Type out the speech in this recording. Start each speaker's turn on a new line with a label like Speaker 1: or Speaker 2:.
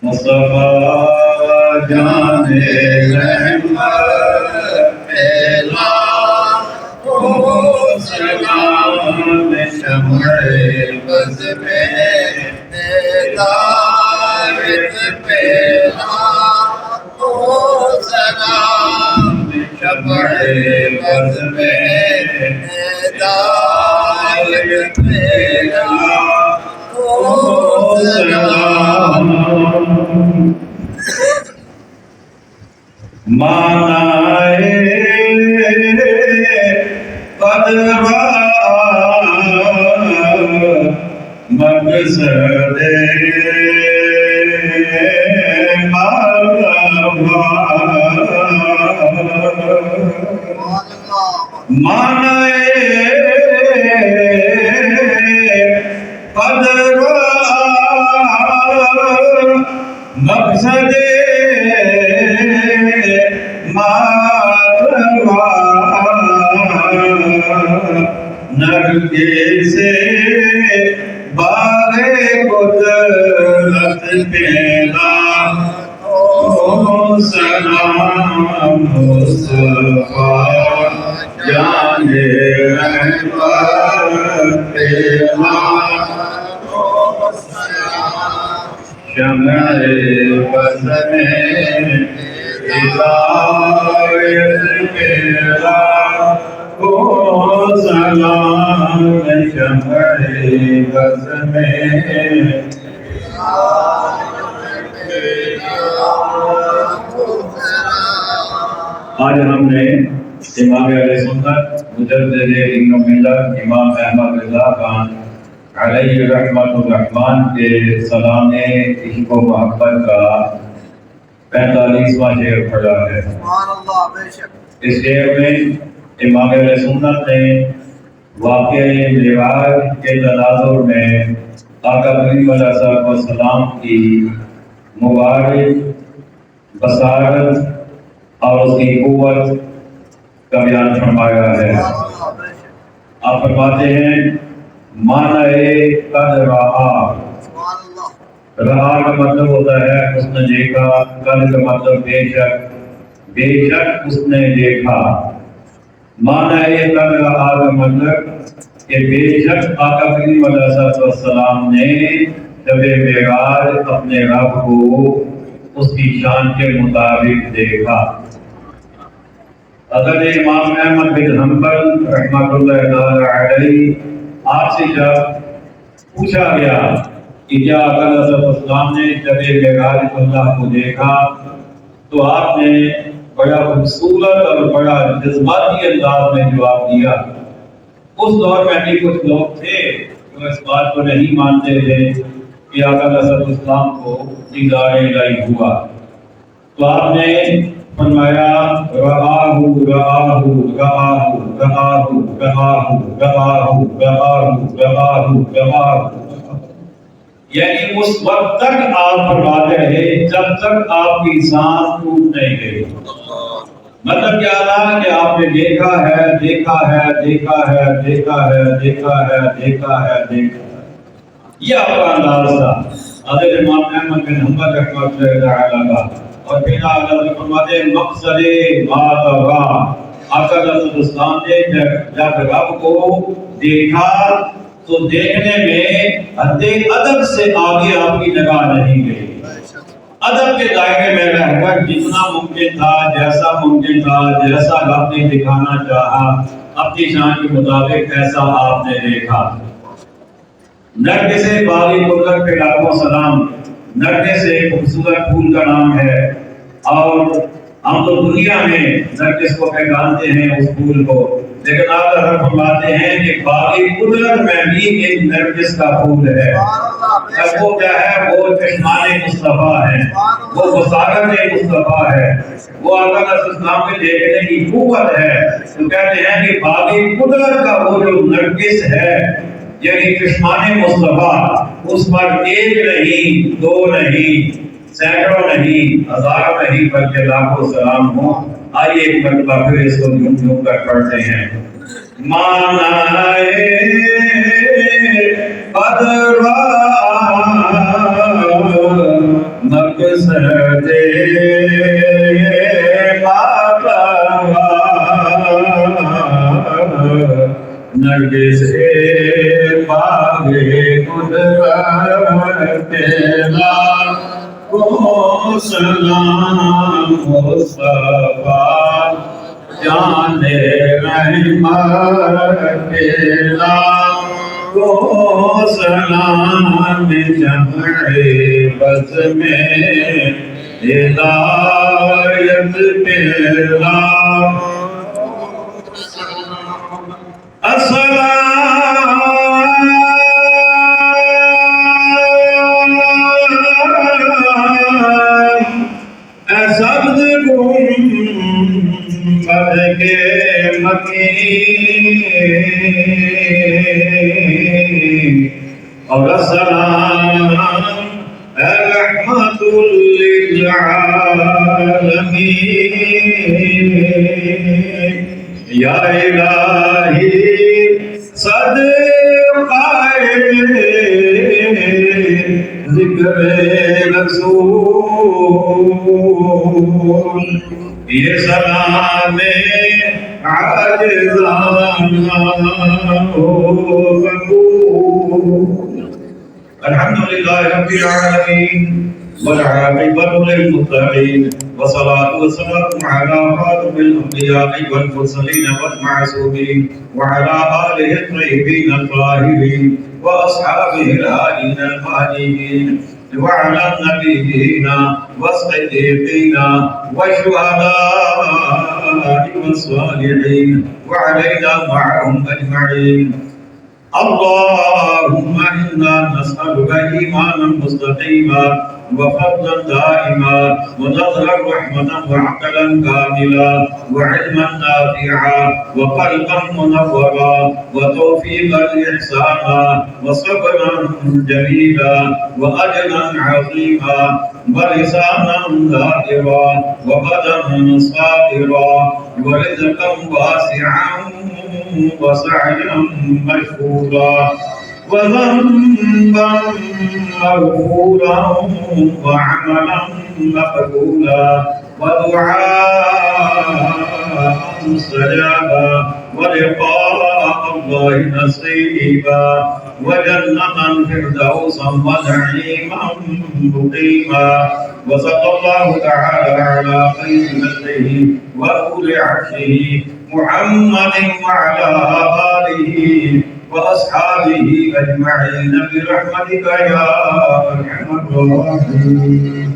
Speaker 1: مصطفیٰ جان رحمت پھیلا ہو سلام شمع بز میں ہدایت پھیلا ہو سلام شمع بز میں ہدایت پھیلا ہو سلام مانائے قدرہ مقصد مانائے قدرہ مقصد نرگے سے باغ قدرت پھیلا ہو سلام مصطفیٰ جان رحمت پھیلا ہو سلام شمع بز میں ہدایت پھیلا ہو سلام شمع بز میں آج ہم نے امام اہل سنت مجدد دین و ملت امام احمد رضا خان علیہ رحمت الرحمن کے سلام عشق و محبت کا 45واں شعر پڑھا ہے۔ اس شعر میں امام اہل سنت نے واقعہ معراج کے تناظر میں آقا کریم علیہ الصلوۃ والسلام کی مبارک بصارت اور اس کی قوت کا بیان فرمایا ہے۔ آپ فرماتے ہیں معنی قد رہا، رہا کا مطلب ہوتا ہے اس نے دیکھا، قد کا مطلب بے شک، بے شک اس نے دیکھا۔ معنی قد رہا کا مطلب کہ بے شک آقا کریم علیہ الصلوۃ والسلام نے شب معراج اپنے رب کو اس کی شان کے مطابق دیکھا۔ حضرت امام احمد بن حنبل رحمۃ اللہ تعالی علیہ آپ سے جب پوچھا گیا کہ کیا آقا علیہ السلام نے شب معراج اللہ کو دیکھا، تو آپ نے بڑا خوبصورت اور بڑا جذباتی انداز میں جواب دیا۔ اس دور میں بھی کچھ لوگ تھے جو اس بات کو نہیں مانتے تھے کہ آقا علیہ السلام کو دیدار الہی ہوا، تو آپ نے فرمایا رآہ رآہ رآہ رآہ رآہ رآہ رآہ رآہ رآہ، یعنی اس وقت تک آپ فرماتے رہے جب تک آپ کی سانس ٹوٹ نہیں گئی۔ مطلب کیا تھا کہ آپ نے دیکھا ہے دیکھا ہے دیکھا ہے دیکھا ہے دیکھا ہے دیکھا ہے دیکھا ہے، یہ آپ کا انداز تھا حضرت امام احمد بن حنبل رحمۃ اللہ تعالی کا۔ اور پھر حضرت فرماتے ہیں مقصد ما طغى، آقا علیہ السلام نے جب رب کو دیکھا تو دیکھنے میں حد ادب سے آگے آپ کی نگاہ نہیں گئی، ادب کے دائرے میں رہ کر جتنا ممکن تھا، جیسا ممکن تھا، جیسا آپ نے دکھانا چاہا اپنی شان کے مطابق ایسا آپ نے دیکھا۔ نرگس باغی قدرت پہ لاکھوں سلام۔ نرگس ایک خوبصورت پھول کا نام ہے، اور ہم تو دنیا میں نرگس کو پہچانتے ہیں اس پھول کو، لیکن آپ فرماتے ہیں کہ باغی قدرت میں بھی ایک نرگس کا پھول ہے۔ وہ کیا ہے؟ وہ چشمان مصطفیٰ ہے، وہ بصارت مصطفیٰ ہے، وہ آقا علیہ السلام کے دیکھنے کی قوت ہے۔ تو کہتے ہیں کہ باغی قدرت کا وہ جو نرگس ہے، یعنی چشمان مصطفیٰ، اس پر ایک نہیں، دو نہیں، سینکڑوں نہیں، ہزاروں نہیں، بلکہ لاکھوں سلام ہوں۔ آئیے ایک مرتبہ پھر اس کو جھوم جھوم کر پڑھتے ہیں۔ مانائے قدرہ مقصد سدے ماتوا نرگس باغے قدرت تیرا کو سلام مصطفیٰ جان رحمت تیرا کو سلام جمع بز میں ہدایت تیرا سبز گنبد کے مکین اور السلام رحمت للعالمین یا الہی صدقہ ذکر رسول یہ سلام عاجزانہ ہو قبول الحمدللہ رب العالمین والعاقبۃ للمتقین والصلاة والسلام على خاتم الأنبياء والمرسلين والمعصومين وعلى آله الطيبين الطاهرين وأصحابه الهادين المهديين وعلى النبيين والصديقين والشهداء والصالحين وعلينا معهم أجمعين اللهم إنا نسألك إيمانا مستقيما وفضلا دائما ونظرا رحمة وعقلا كاملا وعلما نافعا وقلبا منورا وتوفيقا إحسانا وصبرا جميلا وأجرا عظيما ولسانا ذاكرا وبدنا صابرا ورزقا واسعا وسعيا مشكورا وذنبا مغفورا وعملا مقبولا ودعاء مستجابا ولقاء الله نصيبا وجنة فردوسا ونعيما مقيما وصلى الله تعالى على خير خلقه وأولي عرشه محمد وعلى آله وأصحابه أجمعين برحمتك يا أرحم الراحمين.